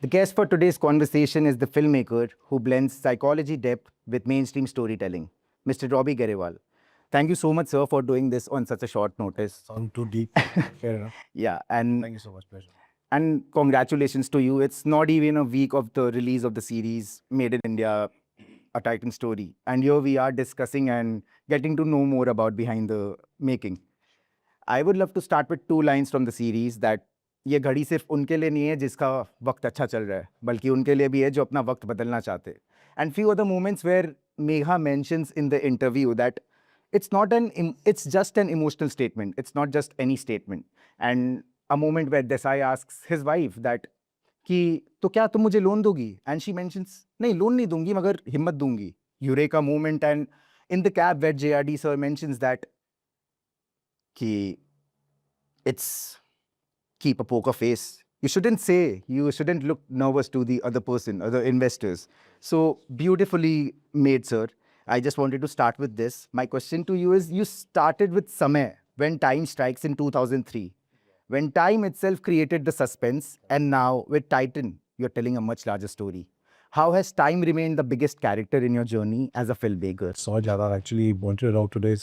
The guest for today's conversation is the filmmaker who blends psychology depth with mainstream storytelling, Mr. Robbie Grewal. Thank you so much, sir, for doing this on such a short notice. Sound too deep. Fair enough. Yeah, and Thank you so much. Pleasure. and congratulations to you. It's not even a week of the release of the series Made in India, A Titan Story. And here we are discussing and getting to know more about behind the making. I would love to start with two lines from the series that ये घड़ी सिर्फ उनके लिए नहीं है जिसका वक्त अच्छा चल रहा है, बल्कि उनके लिए भी है जो अपना वक्त बदलना चाहते हैं. And few other moments where Megha mentions in the interview that it's just an emotional statement. It's not just any statement. And a moment where Desai asks his wife that कि तो क्या तुम मुझे लोन दोगी? And she mentions नहीं loan नहीं दूंगी मगर हिम्मत दूंगी. Eureka moment. And in the cab where JRD sir mentions that कि it's keep a poker face. You shouldn't look nervous to the other person, other investors. So beautifully made, sir. I just wanted to start with this. My question to you is, you started with Samay, When Time Strikes in 2003. When time itself created the suspense, and now with Titan, you're telling a much larger story. How has time remained the biggest character in your journey as a filmmaker? Saw Jada actually pointed it out today.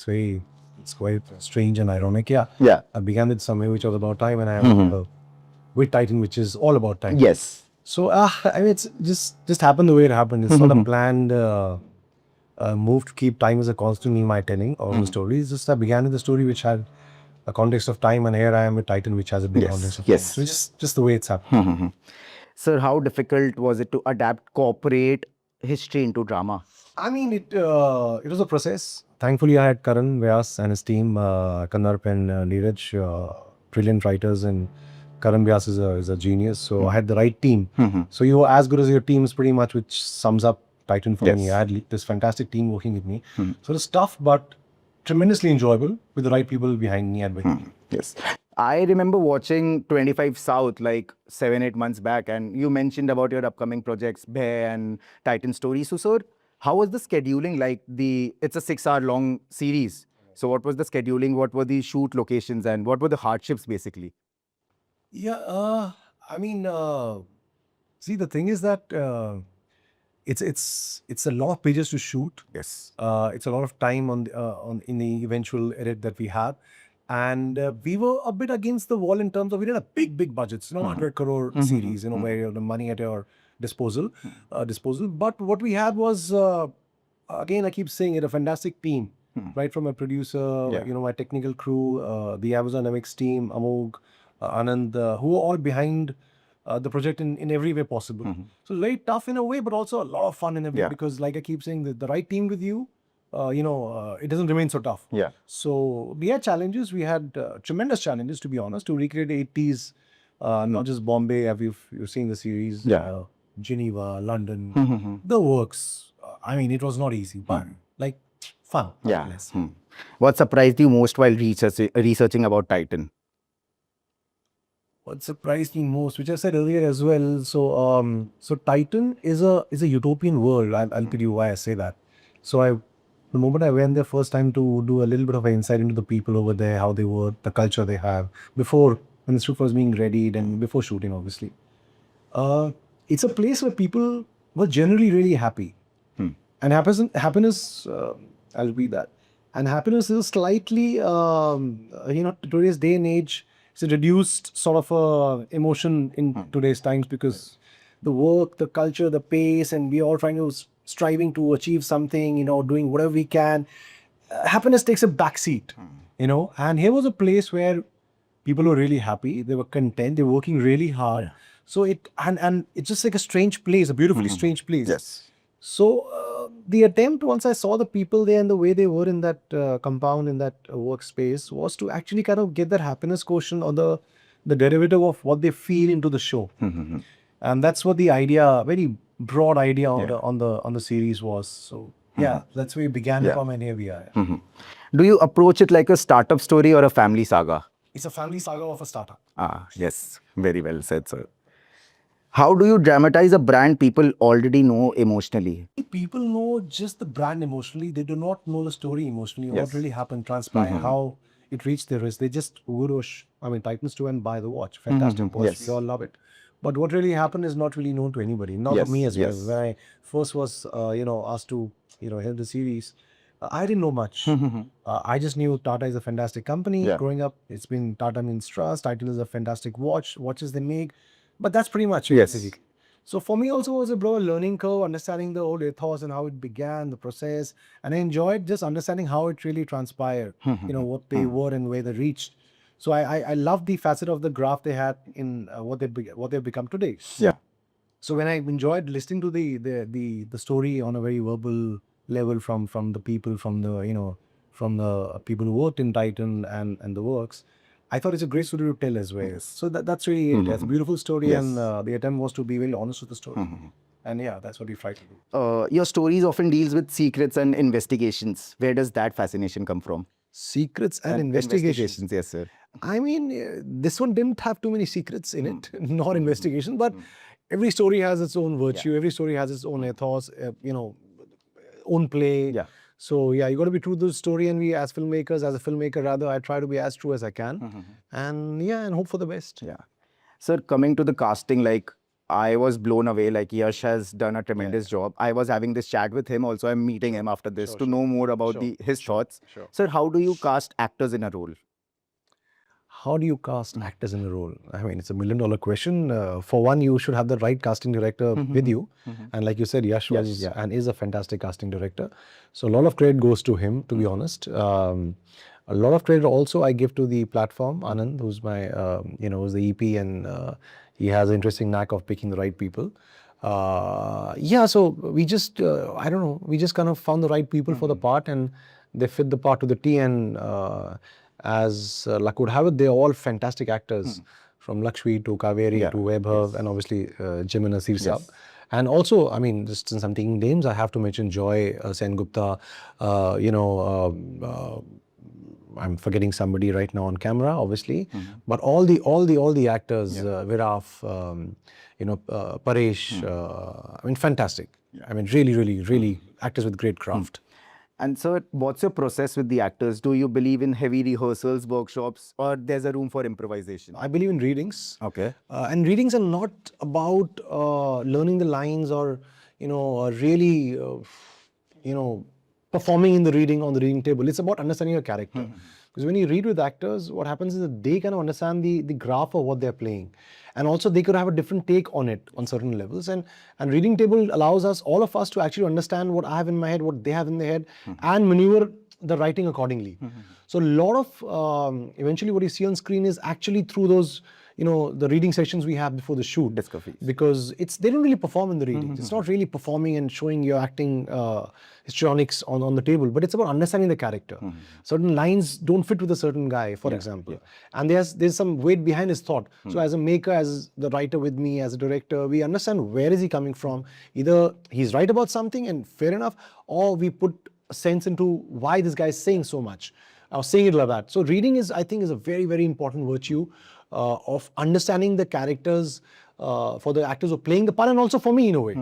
It's quite strange and ironic. Yeah. Yeah. I began with Samay, which was about time, and I am with Titan, which is all about time. Yes. So I mean, it's just happened the way it happened. It's not a planned move to keep time as a constant in my telling of the story. It's just I began with the story which had a context of time, and here I am with Titan, which has a big context of time. So it's just the way it's happened. Sir, how difficult was it to adapt corporate history into drama? I mean, it was a process. Thankfully, I had Karan Vyas and his team, Kannarp and Neeraj, brilliant writers, and Karan Vyas is a genius. So I had the right team. So you are as good as your team is pretty much, which sums up Titan for me. I had this fantastic team working with me. So it's tough, but tremendously enjoyable with the right people behind me and with me. Yes. I remember watching 25 South like 7-8 months back, and you mentioned about your upcoming projects, Bear and Titan Story. So, sir, how was the scheduling like? It's a 6-hour long series. So what was the scheduling? What were the shoot locations and what were the hardships basically? Yeah, I mean, see, the thing is that it's a lot of pages to shoot. Yes. It's a lot of time in the eventual edit that we have. And we were a bit against the wall in terms of we did a big budgets, 100 crore series, where you have the money at your disposal. But what we had was, again, I keep saying it, a fantastic team, right from a producer, my technical crew, the Amazon MX team, Amog, Anand, who are all behind the project in every way possible. So very tough in a way, but also a lot of fun in a way because, like I keep saying, the right team with you. It doesn't remain so tough. Yeah. So we had challenges. We had tremendous challenges, to be honest, to recreate the 80s, not just Bombay. You've seen the series? Yeah. Geneva, London, the works. I mean, it was not easy, but like fun. Yeah. What surprised you most while researching about Titan? What surprised me most, which I said earlier as well. So Titan is a utopian world. I'll tell you why I say that. So the moment I went there first time to do a little bit of an insight into the people over there, how they work, the culture they have, before when the script was being readied and before shooting, obviously. It's a place where people were generally really happy. And happiness, I'll read that. And happiness is slightly, today's day and age, it's a reduced sort of emotion in today's times because the work, the culture, the pace, and we all trying to striving to achieve something, doing whatever we can. Happiness takes a backseat, and here was a place where people were really happy. They were content. They were working really hard. So and it's just like a strange place, a beautifully strange place. Yes. So the attempt, once I saw the people there and the way they were in that compound, in that workspace, was to actually kind of get that happiness quotient or the derivative of what they feel into the show. And that's what the idea, very broad idea on the series was. So that's where we began from, and here we are. Do you approach it like a startup story or a family saga? It's a family saga of a startup. Yes. Very well said, sir. How do you dramatize a brand people already know emotionally? People know just the brand emotionally. They do not know the story emotionally. What really happened, transpired, how it reached their wrist. They just, Titan 2 and buy the watch. Fantastic watch. We all love it. But what really happened is not really known to anybody, not Yes, for me as well. yes. When I first was, asked to, help the series, I didn't know much. I just knew Tata is a fantastic company. Yeah. Growing up, it's been Tata means trust. Titan is a fantastic watches they make. But that's pretty much Yes. it, basically. So for me also was a learning curve, understanding the old ethos and how it began, the process. And I enjoyed just understanding how it really transpired, what they were and where they reached. So I love the facet of the graph they had in what they've become today. Yeah. So when I enjoyed listening to the story on a very verbal level from the people, from the people who worked in Titan and the works, I thought it's a great story to tell as well. So that's really it. It's a beautiful story, Yes. and the attempt was to be very honest with the story. And yeah, that's what we tried to do. Your stories often deals with secrets and investigations. Where does that fascination come from? Secrets and investigations. Yes, sir. I mean, this one didn't have too many secrets in it, nor investigations, but every story has its own virtue. Every story has its own ethos, own play. Yeah. So yeah, you got to be true to the story, and we as a filmmaker rather, I try to be as true as I can, and hope for the best. Yeah. Sir, coming to the casting, like I was blown away. Like Yash has done a tremendous job. I was having this chat with him. Also, I'm meeting him after this to know more about his thoughts. Sir, how do you cast actors in a role? How do you cast actors in a role? I mean, it's $1 million question. For one, you should have the right casting director with you. And like you said, Yash was and is a fantastic casting director. So a lot of credit goes to him, to be honest. A lot of credit also I give to the platform, Anand, who's my, who's the EP, and he has an interesting knack of picking the right people. So we just, I don't know, we just kind of found the right people for the part, and they fit the part to the T, and as luck would have it, they're all fantastic actors, from Lakshmi to Kaveri to Vaibhav, and obviously Jim and Nasir Saab. And also, I mean, just since I'm taking names, I have to mention Joy Sengupta, I'm forgetting somebody right now on camera, obviously, but all the actors, Viraf, Paresh, I mean, fantastic. I mean, really actors with great craft. And so, what's your process with the actors? Do you believe in heavy rehearsals, workshops, or there's a room for improvisation? I believe in readings. Okay. And readings are not about learning the lines or, really, performing in the reading on the reading table. It's about understanding your character. Because when you read with actors, what happens is that they kind of understand the graph of what they're playing. And also they could have a different take on it on certain levels. And reading table allows us, all of us, to actually understand what I have in my head, what they have in their head, and maneuver the writing accordingly. So a lot of, eventually what you see on screen is actually through those, the reading sessions we have before the shoot. Discoveries. Because they don't really perform in the readings. It's not really performing and showing your acting histrionics on the table, but it's about understanding the character. Certain lines don't fit with a certain guy, for example. And there's some weight behind his thought. So as a maker, as the writer with me, as a director, we understand where is he coming from. Either he's right about something and fair enough, or we put a sense into why this guy is saying so much, or saying it like that. So reading I think is a very, very important virtue of understanding the characters for the actors who are playing the part, and also for me in a way.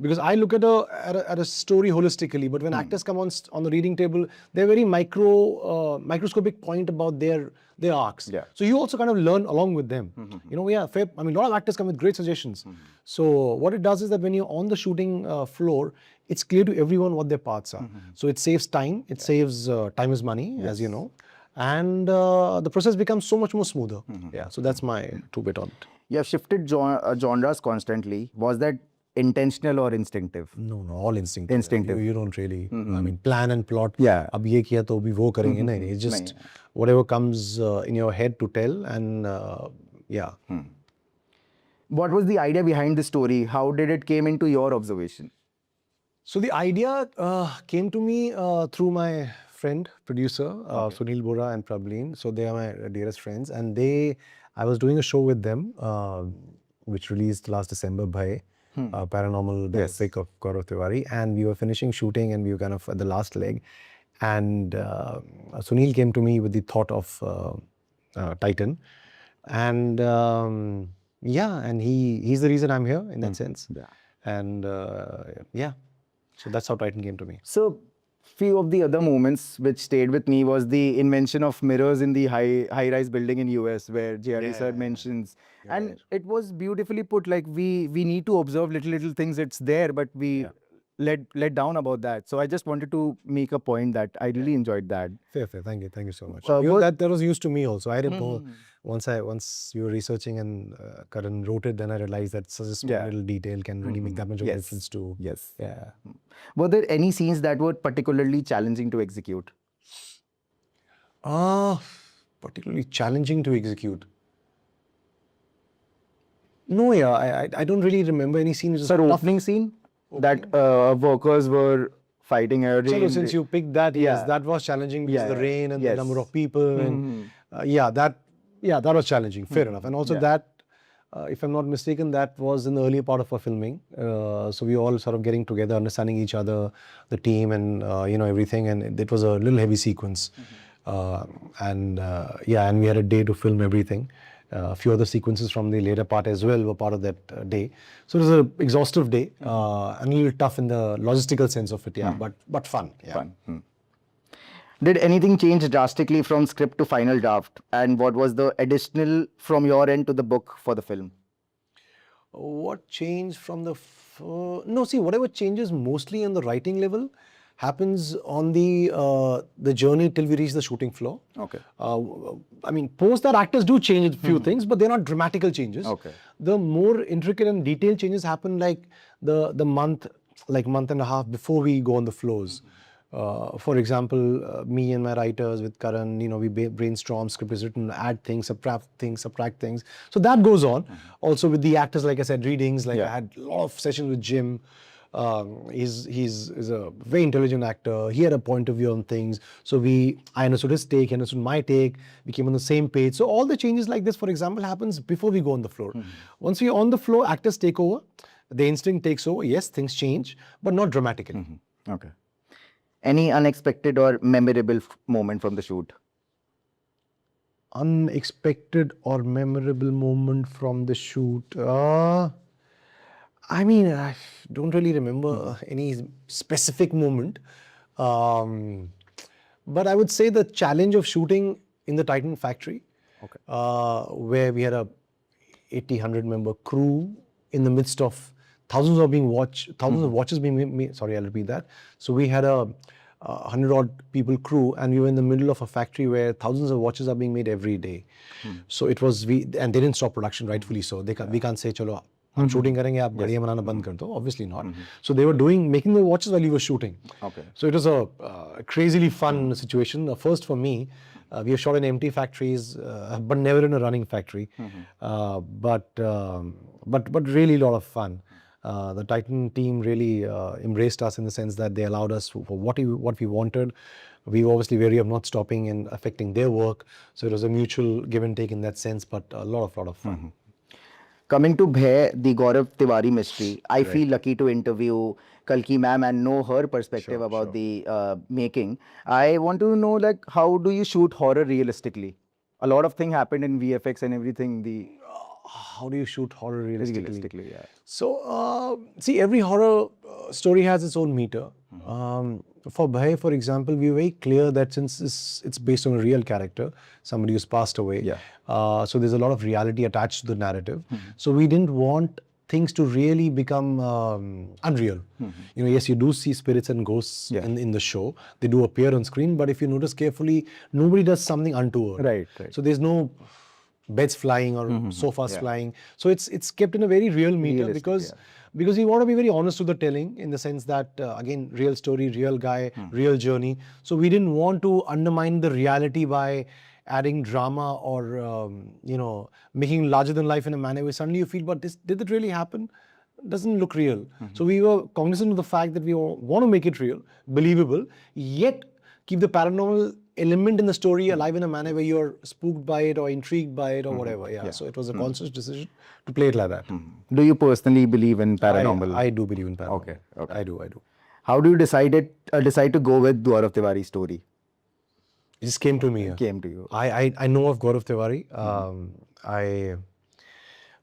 Because I look at a story holistically, but when actors come on the reading table, they're very microscopic point about their arcs. So you also kind of learn along with them. A lot of actors come with great suggestions. So what it does is that when you're on the shooting floor, it's clear to everyone what their parts are. So it saves time. It saves time is money, as you know. And the process becomes so much more smoother. So that's my 2-bit on it. You have shifted genres constantly. Was that intentional or instinctive? No, all instinctive. Instinctive. You don't really, I mean, plan and plot. Yeah. Ab ye kiya to abhi wo karenge. Nahin, it's just whatever comes in your head to tell, and What was the idea behind the story? How did it came into your observation? So the idea came to me through my friend, producer, Sunil Bora and Prableen. So they are my dearest friends, and I was doing a show with them, which released last December, Bhai, Paranormal Biopic of Gaurav Tiwari, and we were finishing shooting, and we were kind of at the last leg, and Sunil came to me with the thought of Titan, and and he's the reason I'm here in that sense, and so that's how Titan came to me. So, Few of the other moments which stayed with me was the invention of mirrors in the high-rise building in US, where JRD sir mentions, and it was beautifully put. Like we need to observe little things. It's there, but we let down about that. So I just wanted to make a point that I really enjoyed that. Fair. Thank you so much. What- That was used to me also. I didn't know once you were researching and Karan wrote it, then I realized that such a small little detail can really make that much of a difference too. Yes. Yeah. Were there any scenes that were particularly challenging to execute? Particularly challenging to execute. No, I don't really remember any scene. Sir, opening scene that workers were fighting a rain. So since you picked that, yes, that was challenging because the rain and the number of people, and that was challenging. Fair enough. And also that, if I'm not mistaken, that was in the earlier part of our filming. So we all sort of getting together, understanding each other, the team, and everything. And it was a little heavy sequence. And we had a day to film everything. A few other sequences from the later part as well were part of that day. So it was an exhaustive day and a little tough in the logistical sense of it, but fun. Yeah. Fun. Did anything change drastically from script to final draft? And what was the additional from your end to the book for the film? What changed from the... whatever changes mostly on the writing level happens on the journey till we reach the shooting floor. Okay. I mean, post that actors do change a few things, but they're not dramatical changes. Okay. The more intricate and detailed changes happen like the month and a half before we go on the floors. For example, me and my writers with Karan, we brainstorm, script is written, add things, subtract things. So that goes on. Also with the actors, like I said, readings, I had a lot of sessions with Jim. He's a very intelligent actor. He had a point of view on things. So I understood his take, he understood my take. We came on the same page. So all the changes like this, for example, happens before we go on the floor. Once we're on the floor, actors take over. The instinct takes over. Yes, things change, but not dramatically. Okay. Any unexpected or memorable moment from the shoot? Unexpected or memorable moment from the shoot? I mean, I don't really remember any specific moment. But I would say the challenge of shooting in the Titan factory, where we had a 80-100 member crew in the midst of thousands of watches being made. Sorry, I'll repeat that. So we had a 100-odd people crew, and we were in the middle of a factory where thousands of watches are being made every day. So it was and they didn't stop production, rightfully so. We can't say, chalo, हम shooting करेंगे आप गाड़ियाँ बनाना बंद कर दो. Obviously not. So they were making the watches while we were shooting. Okay. So it was a crazily fun situation. First for me, we have shot in empty factories, but never in a running factory. But really a lot of fun. The Titan team really embraced us in the sense that they allowed us for what we wanted. We were obviously wary of not stopping and affecting their work. So it was a mutual give and take in that sense, but a lot of fun. Coming to Bhay, the Gaurav Tiwari mystery, I feel lucky to interview Kalki ma'am and know her perspective about the making. I want to know, how do you shoot horror realistically? A lot of things happened in VFX and everything. How do you shoot horror realistically? Realistically, yeah. So, see, every horror story has its own meter. For Bhay, for example, we were very clear that since it's based on a real character, somebody who's passed away, so there's a lot of reality attached to the narrative. So we didn't want things to really become unreal. Yes, you do see spirits and ghosts in the show. They do appear on screen, but if you notice carefully, nobody does something untoward. Right. So there's no beds flying or sofas flying. So it's kept in a very real meter because we want to be very honest with the telling, in the sense that, again, real story, real guy, real journey. So we didn't want to undermine the reality by adding drama or, making larger than life in a manner where suddenly you feel, but did it really happen? Doesn't look real. So we were cognizant of the fact that we want to make it real, believable, yet keep the paranormal element in the story alive in a manner where you're spooked by it or intrigued by it or whatever. So it was a conscious decision to play it like that. Do you personally believe in paranormal? I do believe in paranormal. Okay. I do. How do you decide to go with Gaurav Tiwari's story? It just came to me. Came to you. I know of Gaurav Tiwari.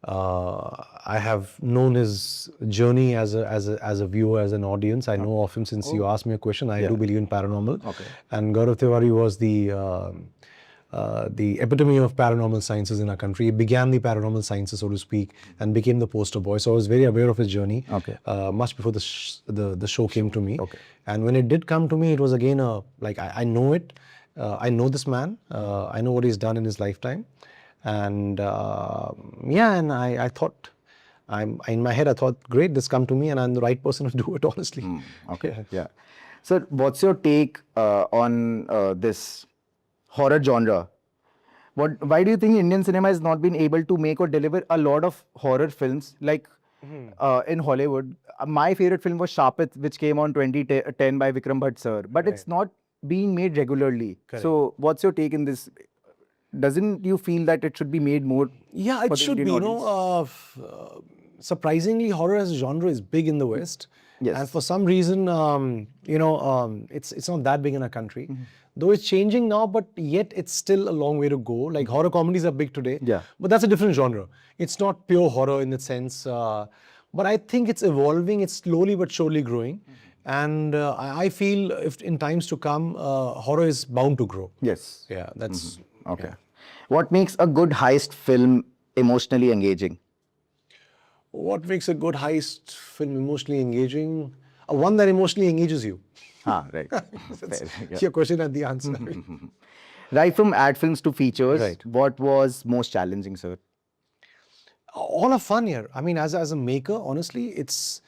I have known his journey as a viewer, as an audience. I know of him since you asked me a question. I do believe in paranormal. Okay. And Gaurav Tiwari was the epitome of paranormal sciences in our country. He began the paranormal sciences, so to speak, and became the poster boy. So I was very aware of his journey, Okay. much before the show came to me. Okay. And when it did come to me, it was again like I know it. I know this man. I know what he's done in his lifetime. And and I thought, in my head, I thought, great, this come to me and I'm the right person to do it, honestly. Okay. Yeah. So, what's your take on this horror genre? Why do you think Indian cinema has not been able to make or deliver a lot of horror films like in Hollywood? My favorite film was Sharpith, which came on 2010 by Vikram Bhatt sir, but it's not being made regularly. So, what's your take in this? Doesn't you feel that it should be made more? Yeah, for it the should be. Indian You know, surprisingly, horror as a genre is big in the West. Yes. And for some reason, it's not that big in our country. Though it's changing now, but yet it's still a long way to go. Like horror comedies are big today. Yeah. But that's a different genre. It's not pure horror in that sense. But I think it's evolving. It's slowly but surely growing. And I feel if in times to come, horror is bound to grow. Yes. Yeah, that's... Okay. What makes a good heist film emotionally engaging? What makes a good heist film emotionally engaging? One that emotionally engages you. Right. That's Fair, yeah. your question and the answer. Right from ad films to features, Right. what was most challenging, sir? All are fun here. I mean, as a maker, honestly, it's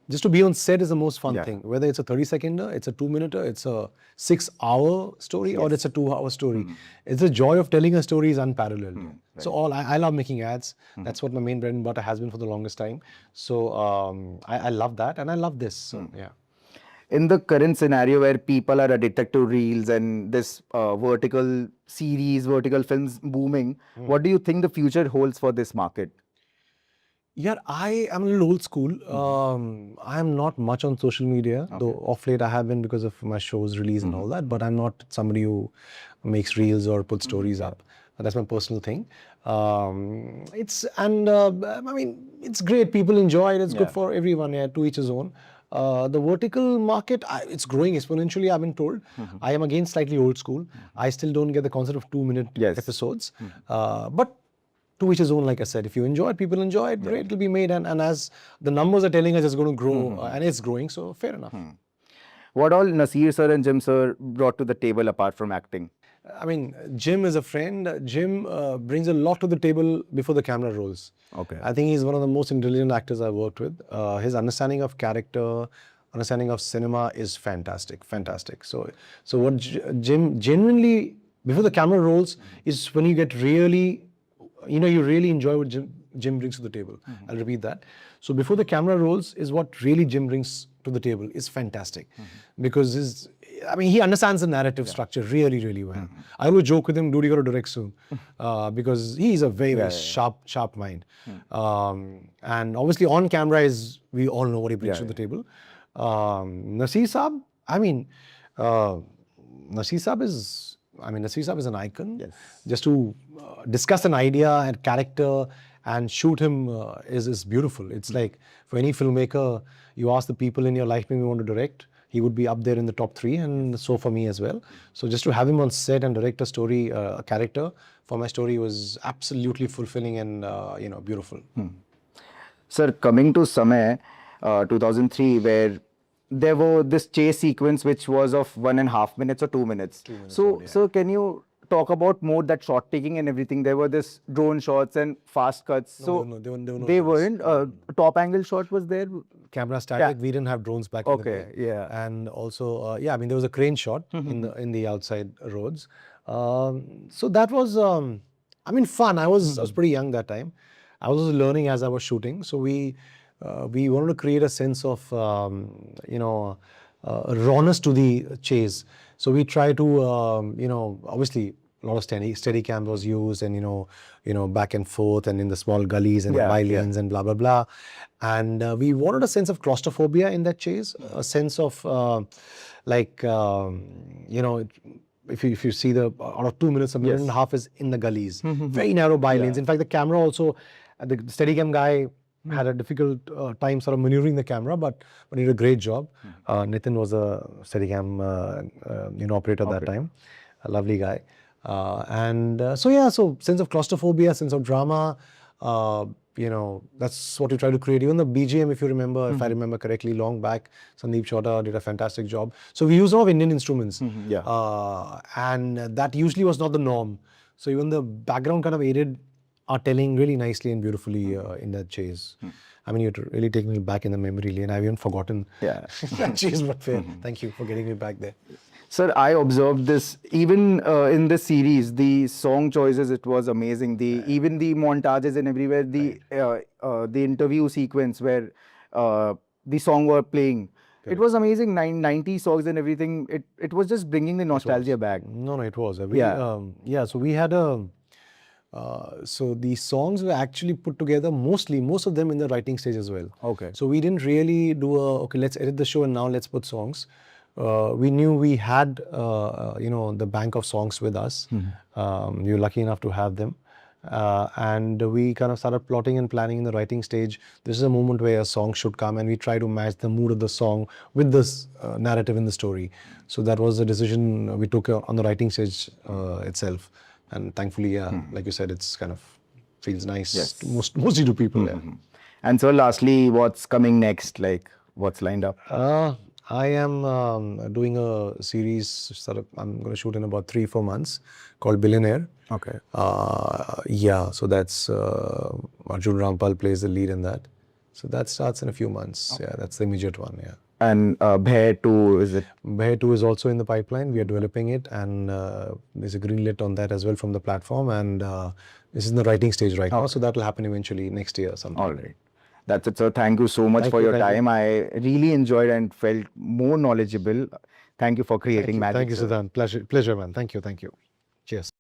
just to be on set is the most fun thing. Whether it's a 30-seconder, it's a 2-minuter, it's a 6-hour story, or it's a 2-hour story. It's the joy of telling a story is unparalleled. So I love making ads. That's what my main bread and butter has been for the longest time. So I love that, and I love this. So yeah. In the current scenario where people are addicted to reels and this vertical films booming, what do you think the future holds for this market? Yeah, I am a little old school. I am not much on social media, though off late I have been because of my show's release and all that, but I'm not somebody who makes reels or puts stories up. That's my personal thing. I mean, it's great. People enjoy it. It's good for everyone. Yeah, to each his own. The vertical market, it's growing exponentially, I've been told. I am again slightly old school. I still don't get the concept of 2-minute episodes. But to each his own, like I said. If you enjoy it, people enjoy it, great, it'll be made. And as the numbers are telling us it's going to grow, and it's growing, so fair enough. What all Nasir sir and Jim sir brought to the table apart from acting? I mean, Jim is a friend. Jim brings a lot to the table before the camera rolls. Okay. I think he's one of the most intelligent actors I've worked with. His understanding of character, understanding of cinema is fantastic, fantastic. So what Jim genuinely, before the camera rolls, is when you get really, you really enjoy what Jim brings to the table. I'll repeat that. So before the camera rolls is what really Jim brings to the table is fantastic. Because he understands the narrative structure really, really well. I always joke with him, dude, you got to direct soon. Because he's a very, very sharp mind. And obviously on camera we all know what he brings to the table. Nasir Saab, Nasir Saab is an icon. Yes. Just to discuss an idea and character and shoot him is beautiful. It's like for any filmmaker, you ask the people in your life maybe you want to direct, he would be up there in the top 3, and so for me as well. So just to have him on set and direct a story, a character for my story was absolutely fulfilling and beautiful. Sir, coming to Samay, 2003, where there were this chase sequence which was of 1.5 minutes or 2 minutes. So can you talk about more that shot taking and everything? There were this drone shots and fast cuts. No, they weren't. Top angle shot was there. Camera static. We didn't have drones back in the day. Yeah. And also, there was a crane shot in the outside roads. So that was, fun. I was pretty young that time. I was also learning as I was shooting. So we wanted to create a sense of, rawness to the chase. So we try to, obviously a lot of steady cam was used, and back and forth, and in the small gullies and the by-lanes and blah blah blah. And we wanted a sense of claustrophobia in that chase, a sense of if you see out of 2 minutes, a minute and a half is in the gullies, very narrow by-lanes. In fact, the camera also The Steadicam guy had a difficult time sort of maneuvering the camera, but he did a great job. Nitin was a Steadicam operator at that time, a lovely guy. So sense of claustrophobia, sense of drama, that's what we try to create. Even the BGM, if you remember, if I remember correctly, long back, Sandeep Chowda did a fantastic job. So we use a lot of Indian instruments, and that usually was not the norm. So even the background kind of aided our telling really nicely and beautifully in that chase. I mean, you're really taking me back in the memory lane. I haven't forgotten that chase, but fair. Thank you for getting me back there. Sir, I observed this even in the series. The song choices, it was amazing. Even the montages and everywhere. The interview sequence where the song were playing. It was amazing. 90 songs and everything. It was just bringing the nostalgia back. No, it was. So we had so the songs were actually put together most of them in the writing stage as well. Okay. So we didn't really do let's edit the show and now let's put songs. We knew we had the bank of songs with us. We were lucky enough to have them. And we kind of started plotting and planning in the writing stage. This is a moment where a song should come, and we try to match the mood of the song with this narrative in the story. So that was a decision we took on the writing stage itself. And thankfully, like you said, it's kind of feels nice mostly to people. And so lastly, what's coming next? Like, what's lined up? I am doing a series I'm going to shoot in about 3-4 months called Billionaire. Okay. So that's Arjun Rampal plays the lead in that. So that starts in a few months. Okay. Yeah, that's the immediate one. Yeah. And Bhair 2, is it? Bhair 2 is also in the pipeline. We are developing it, and there's a green lit on that as well from the platform. And this is in the writing stage right now. So that will happen eventually next year sometime. All right. That's it, sir. Thank you so much for your time. I really enjoyed and felt more knowledgeable. Thank you for creating magic. Thank you, Siddhant. Pleasure, man. Thank you. Cheers.